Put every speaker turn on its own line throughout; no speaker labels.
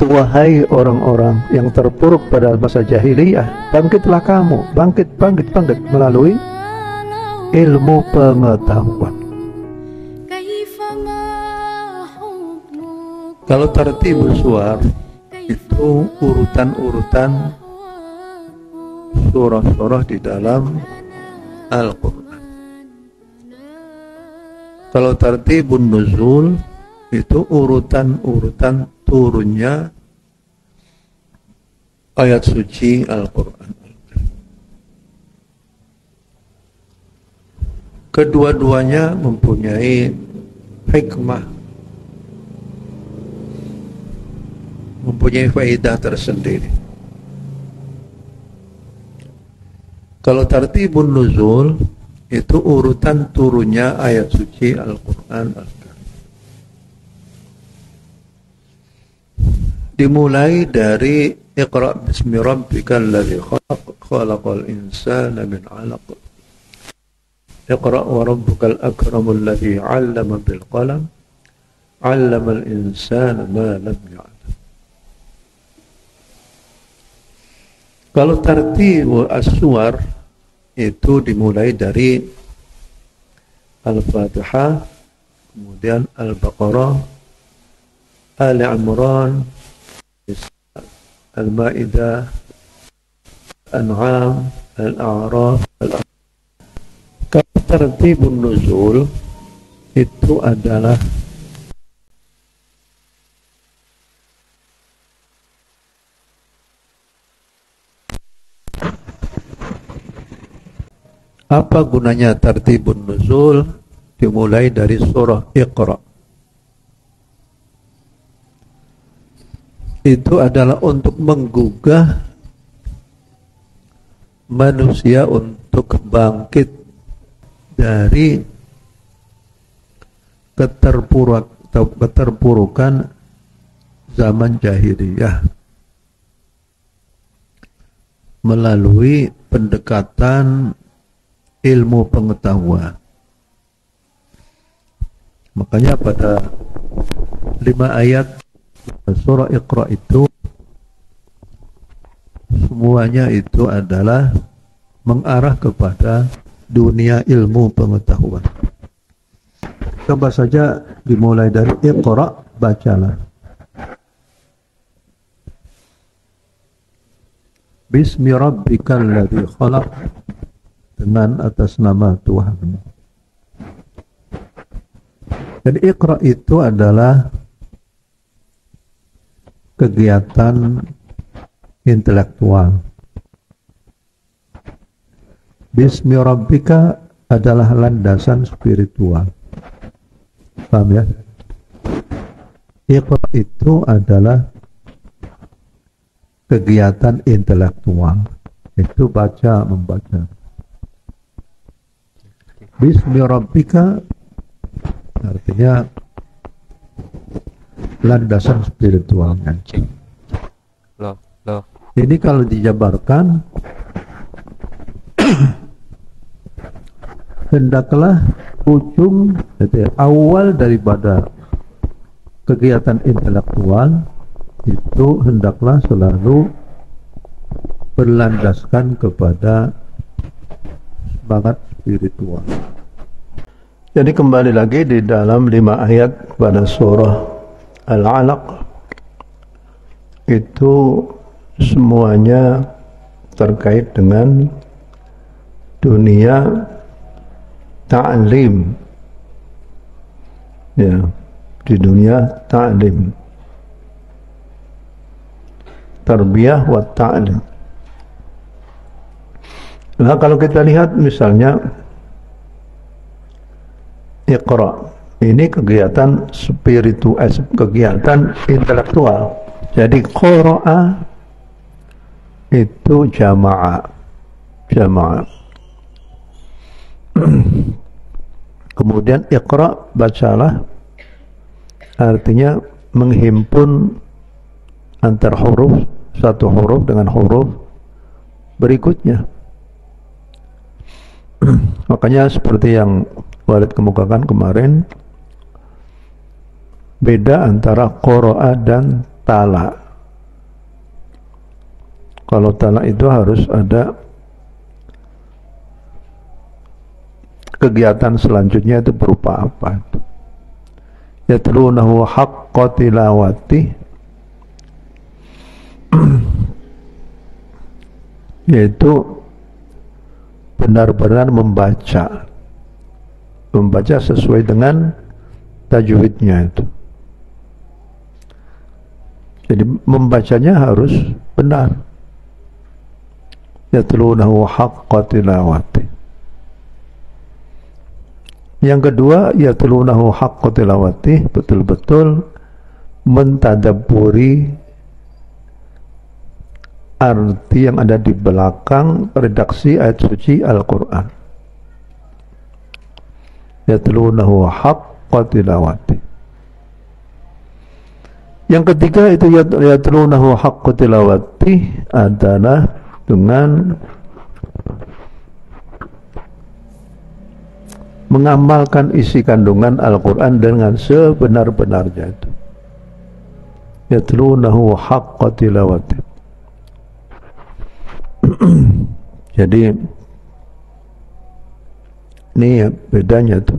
Wahai orang-orang yang terpuruk pada masa jahiliyah, bangkitlah kamu, bangkit melalui ilmu pengetahuan. Kalau tartibul suwar itu urutan-urutan surah-surah di dalam Al-Quran. Kalau tartibun nuzul itu urutan-urutan turunnya ayat suci Al-Quran. Kedua-duanya mempunyai hikmah, mempunyai faedah tersendiri. Kalau tartibun nuzul itu urutan turunnya ayat suci Al-Quran. Dimulai dari Iqra bismi rabbikal ladzi khalaq, khalaqal insana min 'alaq. Iqra wa rabbukal akramul ladzi 'allama bil qalam, 'allamal insana ma lam ya'lam. Kalau tartib as-suwar itu dimulai dari Al-Fatihah, kemudian Al-Baqarah, Ali Imran, Al-Ma'idah, Al-An'am, Al-A'raf, Kalau tartibun nuzul itu adalah apa gunanya tartibun nuzul? Dimulai dari surah Iqra. Itu adalah untuk menggugah manusia untuk bangkit dari keterpurukan zaman jahiliyah melalui pendekatan ilmu pengetahuan. Makanya pada 5 ayat surah Iqra itu semuanya itu adalah mengarah kepada dunia ilmu pengetahuan. Coba saja dimulai dari Iqra, bacalah. Bismi rabbikal ladzi khalaq, dengan atas nama Tuhanmu. Jadi Iqra itu adalah kegiatan intelektual. Bismi rabbika adalah landasan spiritual. Paham ya? Iqra itu adalah kegiatan intelektual. Itu baca, membaca. Bismi rabbika artinya landasan spiritualnya. Ini kalau dijabarkan hendaklah ujung awal daripada kegiatan intelektual itu hendaklah selalu berlandaskan kepada semangat spiritual. Jadi kembali lagi di dalam 5 ayat pada surah Al-Alaq itu semuanya terkait dengan dunia ta'lim. Ya, di dunia ta'lim. Tarbiyah wa ta'lim. Nah, kalau kita lihat misalnya Iqra, ini kegiatan kegiatan intelektual. Jadi qara'a itu jama'a. Kemudian Iqra, bacalah, artinya menghimpun antar huruf, satu huruf dengan huruf berikutnya. Makanya seperti yang Walid kemukakan kemarin, beda antara qara'a dan tala. Kalau talak itu harus ada kegiatan selanjutnya, itu berupa apa? Yatlunahu haqqa tilawati, yaitu benar-benar membaca sesuai dengan tajwidnya itu. Jadi membacanya harus benar. Yatlunahu haqqa tilawati. Yang kedua, yatlunahu haqqa tilawati, betul-betul mentadabburi arti yang ada di belakang redaksi ayat suci Al-Quran. Yatlunahu haqqa tilawati. Yang ketiga itu yatlunahu haqqa tilawati adalah dengan mengamalkan isi kandungan Al-Quran dengan sebenar-benarnya itu. Yatlunahu haqqa tilawati. Jadi ini ya bedanya tuh.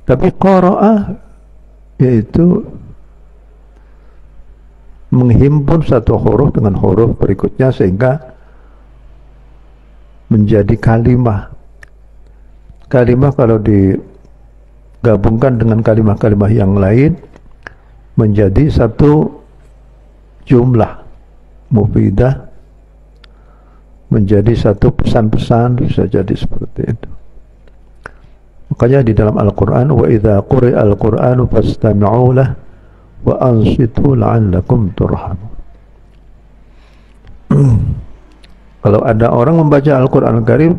Tapi qaraah yaitu menghimpun satu huruf dengan huruf berikutnya sehingga menjadi kalimah. Kalimah kalau digabungkan dengan kalimah-kalimah yang lain menjadi satu jumlah mufidah, menjadi satu pesan-pesan, bisa jadi seperti itu. Makanya di dalam Al-Quran, wa idza quri'a al-Qur'anu fastami'u lahu wa ansitu la'allakum turhamun. Kalau ada orang membaca Al-Quran Al-Karim,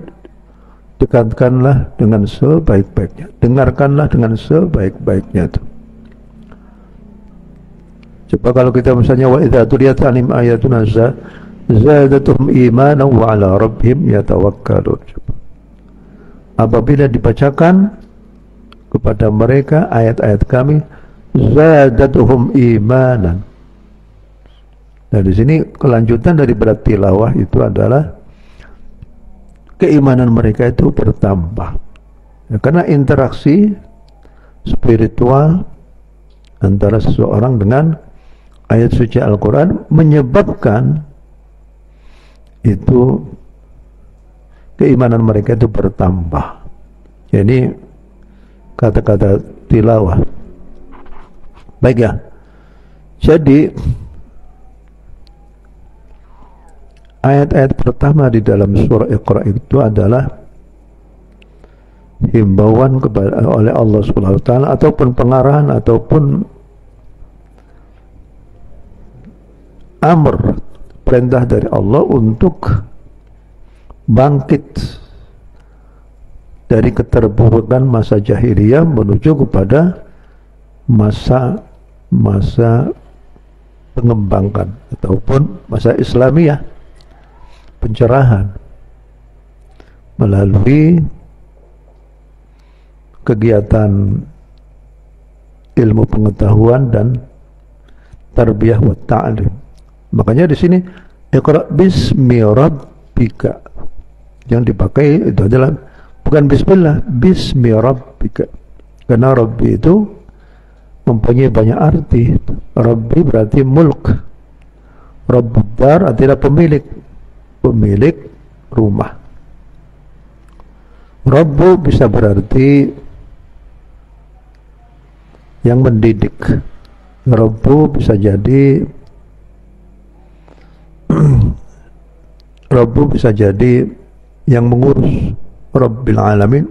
dekatkanlah dengan sebaik-baiknya, dengarkanlah dengan sebaik-baiknya itu. Coba kalau kita misalnya wa idza tuliyat 'alaihim ayatuna zadatuhum imanan wa 'ala rabbihim yatawakkalun. Apabila dibacakan kepada mereka ayat-ayat kami, zadatuhum imanan. Nah, di sini kelanjutan dari berat tilawah itu adalah keimanan mereka itu bertambah. Ya, karena interaksi spiritual antara seseorang dengan ayat suci Al-Quran menyebabkan itu keimanan mereka itu bertambah. Jadi kata-kata tilawah. Baik ya. Jadi ayat-ayat pertama di dalam surah Iqra itu adalah himbauan kepada oleh Allah Subhanahu wa taala ataupun pengarahan ataupun amr, perintah dari Allah untuk bangkit dari keterpurukan masa jahiliyah menuju kepada masa pengembangan ataupun masa Islamiyah, pencerahan melalui kegiatan ilmu pengetahuan dan tarbiyah wa ta'lim. Makanya di sini Iqra bismi rabbika yang dipakai itu adalah bukan bismillah, bismi rabbika, karena Rabbi itu mempunyai banyak arti. Rabbi berarti mulk, Rabbud dar adalah pemilik rumah. Rabbu bisa berarti yang mendidik. Rabbu bisa jadi Rabbu bisa jadi yang mengurus. Rabbil alamin,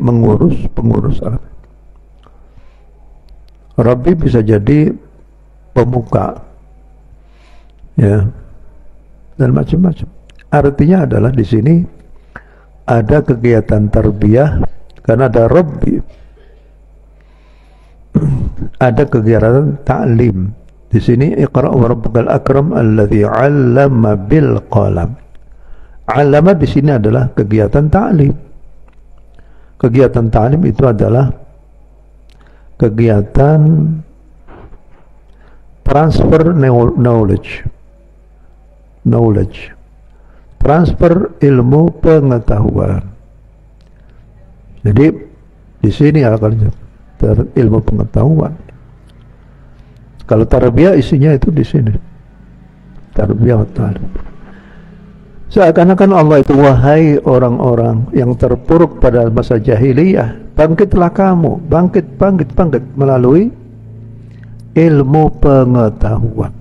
pengurus alam. Rabbi bisa jadi pemuka, ya, dan macam-macam. Artinya adalah di sini ada kegiatan tarbiyah karena ada Rabbi, ada kegiatan ta'lim. Di sini Iqra wa rabbukal akram alladzi 'allama bil qalam. 'Allama di sini adalah kegiatan ta'lim. Kegiatan ta'lim itu adalah kegiatan transfer knowledge. transfer ilmu pengetahuan. Jadi di sini akan ilmu pengetahuan. Kalau tarbiyah isinya itu di sini. Tarbiyah ta'ala. Seakan-akan Allah itu, wahai orang-orang yang terpuruk pada masa jahiliyah, bangkitlah kamu, bangkit melalui ilmu pengetahuan.